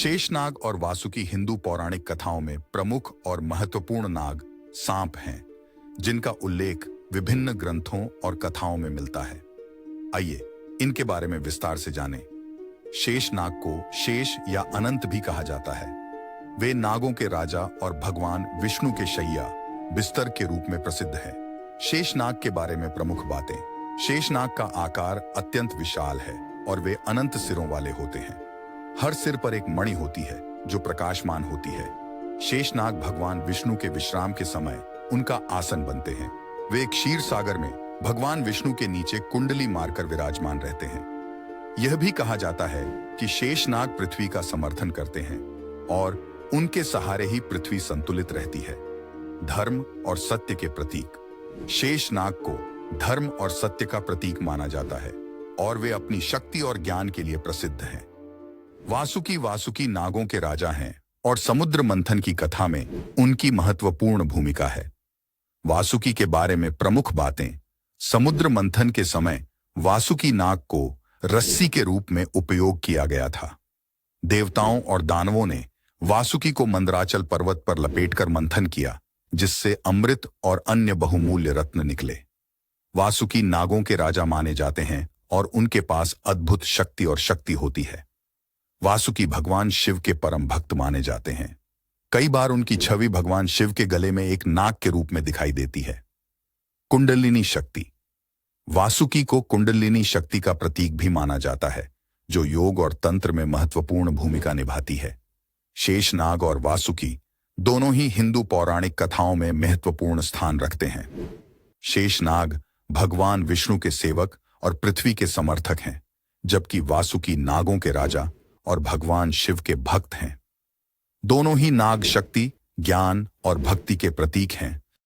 शेषनाग और वासुकी हिंदू पौराणिक कथाओं में प्रमुख और महत्वपूर्ण नाग सांप हैं, जिनका उल्लेख विभिन्न ग्रंथों और कथाओं में मिलता है। आइए इनके बारे में विस्तार से जानें। शेषनाग को शेष या अनंत भी कहा जाता है। वे नागों के राजा और भगवान विष्णु के शैया बिस्तर के रूप में प्रसिद्ध है। शेषनाग के बारे में प्रमुख बातें। शेषनाग का आकार अत्यंत विशाल है और वे अनंत सिरों वाले होते हैं। हर सिर पर एक मणि होती है जो प्रकाशमान होती है। शेषनाग भगवान विष्णु के विश्राम के समय उनका आसन बनते हैं। वे एक क्षीर सागर में भगवान विष्णु के नीचे कुंडली मारकर विराजमान रहते हैं। यह भी कहा जाता है कि शेषनाग पृथ्वी का समर्थन करते हैं और उनके सहारे ही पृथ्वी संतुलित रहती है। धर्म और सत्य के प्रतीक। शेषनाग को धर्म और सत्य का प्रतीक माना जाता है और वे अपनी शक्ति और ज्ञान के लिए प्रसिद्ध हैं। वासुकी नागों के राजा हैं और समुद्र मंथन की कथा में उनकी महत्वपूर्ण भूमिका है। वासुकी के बारे में प्रमुख बातें। समुद्र मंथन के समय वासुकी नाग को रस्सी के रूप में उपयोग किया गया था। देवताओं और दानवों ने वासुकी को मंदराचल पर्वत पर लपेटकर मंथन किया, जिससे अमृत और अन्य बहुमूल्य रत्न निकले। वासुकी नागों के राजा माने जाते हैं और उनके पास अद्भुत शक्ति और शक्ति होती है। वासुकी भगवान शिव के परम भक्त माने जाते हैं। कई बार उनकी छवि भगवान शिव के गले में एक नाग के रूप में दिखाई देती है। कुंडलिनी शक्ति। वासुकी को कुंडलिनी शक्ति का प्रतीक भी माना जाता है, जो योग और तंत्र में महत्वपूर्ण भूमिका निभाती है। शेषनाग और वासुकी दोनों ही हिंदू पौराणिक कथाओं में महत्वपूर्ण स्थान रखते हैं। शेषनाग भगवान विष्णु के सेवक और पृथ्वी के समर्थक हैं, जबकि वासुकी नागों के राजा और भगवान शिव के भक्त हैं। दोनों ही नाग शक्ति, ज्ञान और भक्ति के प्रतीक हैं